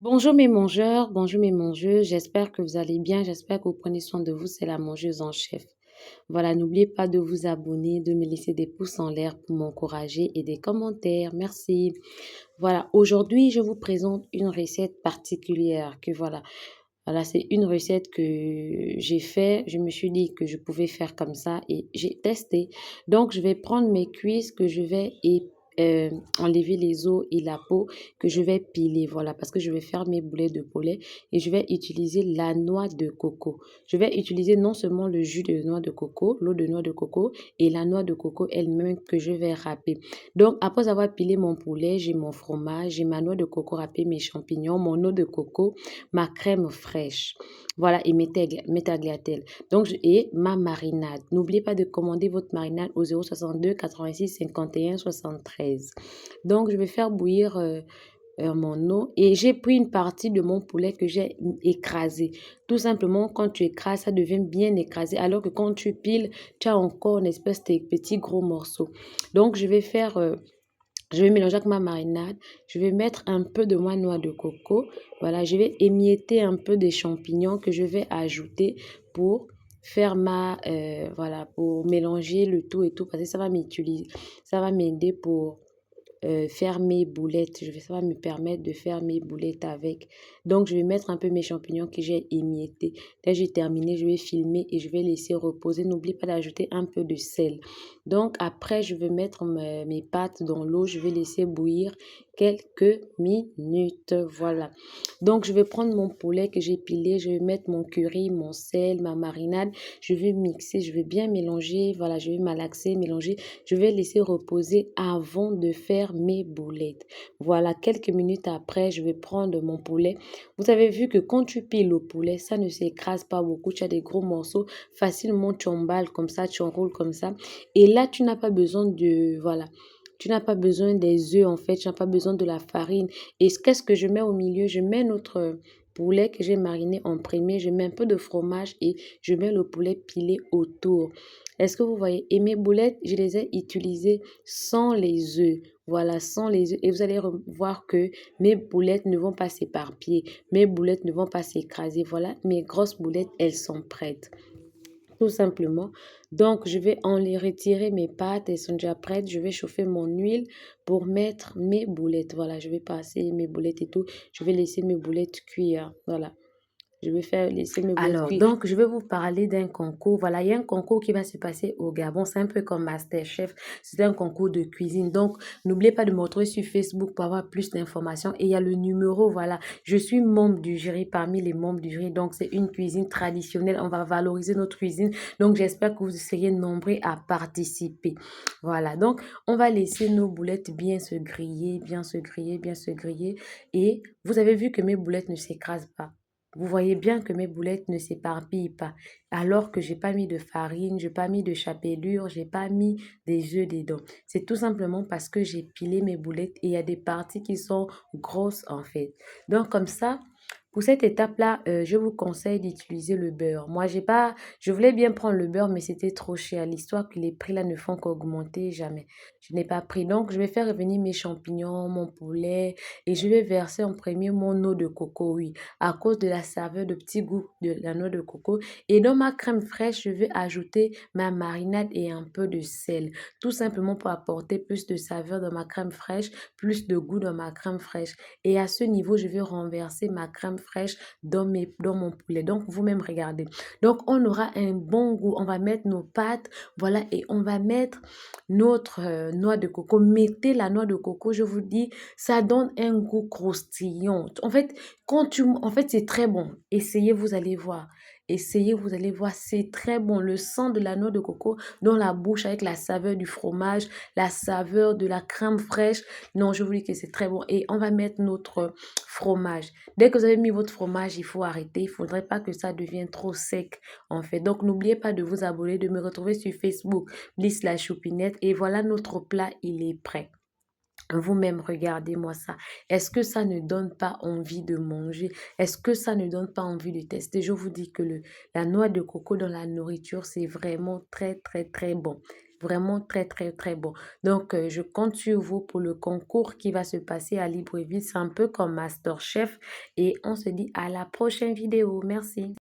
Bonjour mes mangeurs, j'espère que vous allez bien, j'espère que vous prenez soin de vous, c'est la mangeuse en chef. Voilà, n'oubliez pas de vous abonner, de me laisser des pouces en l'air pour m'encourager et des commentaires, merci. Voilà, aujourd'hui je vous présente une recette particulière voilà, c'est une recette que j'ai fait, je me suis dit que je pouvais faire comme ça et j'ai testé. Donc je vais prendre mes cuisses que je vais euh, enlever les os et la peau que je vais piler, voilà, parce que je vais faire mes boulets de poulet et je vais utiliser la noix de coco. Je vais utiliser non seulement le jus de noix de coco, l'eau de noix de coco et la noix de coco elle-même que je vais râper. Donc, après avoir pilé mon poulet, j'ai mon fromage, j'ai ma noix de coco râpée, mes champignons, mon eau de coco, ma crème fraîche. Voilà, et mes tagliatelles. Donc, et ma marinade. N'oubliez pas de commander votre marinade au 062 86 51 73. Donc, je vais faire bouillir mon eau et j'ai pris une partie de mon poulet que j'ai écrasé. Tout simplement, quand tu écrases, ça devient bien écrasé, alors que quand tu piles, tu as encore une espèce de petits gros morceaux. Donc, je vais mélanger avec ma marinade. Je vais mettre un peu de ma noix de coco. Voilà, je vais émietter un peu des champignons que je vais ajouter pour faire voilà, pour mélanger le tout et tout, parce que ça va m'aider pour faire mes boulettes. Ça va me permettre de faire mes boulettes avec. Donc, je vais mettre un peu mes champignons que j'ai émiettés. Dès que j'ai terminé, je vais filmer et je vais laisser reposer. N'oublie pas d'ajouter un peu de sel. Donc, après, je vais mettre mes pâtes dans l'eau. Je vais laisser bouillir quelques minutes. Voilà. Donc, je vais prendre mon poulet que j'ai pilé. Je vais mettre mon curry, mon sel, ma marinade. Je vais mixer. Je vais bien mélanger. Voilà, je vais malaxer, mélanger. Je vais laisser reposer avant de faire mes boulettes. Voilà, quelques minutes après, je vais prendre mon poulet. Vous avez vu que quand tu piles le poulet, ça ne s'écrase pas beaucoup. Tu as des gros morceaux. Facilement, tu emballes comme ça, tu enroules comme ça. Et là, tu n'as pas besoin voilà. Tu n'as pas besoin des œufs, en fait. Tu n'as pas besoin de la farine. Et qu'est-ce que je mets au milieu? Je mets notre poulet que j'ai mariné en premier. Je mets un peu de fromage et je mets le poulet pilé autour. Est-ce que vous voyez? Et mes boulettes, je les ai utilisées sans les œufs. Voilà, sans les œufs. Et vous allez voir que mes boulettes ne vont pas s'éparpiller. Mes boulettes ne vont pas s'écraser. Voilà, mes grosses boulettes, elles sont prêtes. Tout simplement. Donc, je vais en les retirer mes pâtes. Elles sont déjà prêtes. Je vais chauffer mon huile pour mettre mes boulettes. Voilà, je vais passer mes boulettes et tout. Je vais laisser mes boulettes cuire. Voilà. Je vais faire laisser mes boulettes cuire. Donc, je vais vous parler d'un concours. Voilà, il y a un concours qui va se passer au Gabon. C'est un peu comme MasterChef. C'est un concours de cuisine. Donc, n'oubliez pas de me retrouver sur Facebook pour avoir plus d'informations. Et il y a le numéro, voilà. Je suis membre du jury, parmi les membres du jury. Donc, c'est une cuisine traditionnelle. On va valoriser notre cuisine. Donc, j'espère que vous seriez nombreux à participer. Voilà. Donc, on va laisser nos boulettes bien se griller, bien se griller, bien se griller. Et vous avez vu que mes boulettes ne s'écrasent pas. Vous voyez bien que mes boulettes ne s'éparpillent pas. Alors que j'ai pas mis de farine, j'ai pas mis de chapelure, j'ai pas mis des œufs dedans. C'est tout simplement parce que j'ai pilé mes boulettes et il y a des parties qui sont grosses en fait. Donc comme ça, pour cette étape-là, je vous conseille d'utiliser le beurre. Moi, je voulais bien prendre le beurre, mais c'était trop cher. L'histoire que les prix là ne font qu'augmenter, jamais. Je n'ai pas pris. Donc, je vais faire revenir mes champignons, mon poulet, et je vais verser en premier mon eau de coco, oui, à cause de la saveur, de petit goût de la noix de coco. Et dans ma crème fraîche, je vais ajouter ma marinade et un peu de sel, tout simplement pour apporter plus de saveur dans ma crème fraîche, plus de goût dans ma crème fraîche. Et à ce niveau, je vais renverser ma crème fraîche dans mon poulet. Donc, vous-même, regardez. Donc, on aura un bon goût. On va mettre nos pâtes, voilà, et on va mettre notre noix de coco. Mettez la noix de coco, je vous dis, ça donne un goût croustillant. En fait, c'est très bon. Essayez, vous allez voir. Essayez, vous allez voir, c'est très bon. Le sang de la noix de coco dans la bouche avec la saveur du fromage, la saveur de la crème fraîche. Non, je vous dis que c'est très bon. Et on va mettre notre fromage. Dès que vous avez mis votre fromage, il faut arrêter. Il ne faudrait pas que ça devienne trop sec, en fait. Donc, n'oubliez pas de vous abonner, de me retrouver sur Facebook, Bliss la Choupinette. Et voilà, notre plat, il est prêt. Vous-même, regardez-moi ça. Est-ce que ça ne donne pas envie de manger? Est-ce que ça ne donne pas envie de tester? Je vous dis que la noix de coco dans la nourriture, c'est vraiment très, très, très bon. vraiment très, très, très bon. Donc, je compte sur vous pour le concours qui va se passer à Libreville. C'est un peu comme MasterChef et on se dit à la prochaine vidéo. Merci.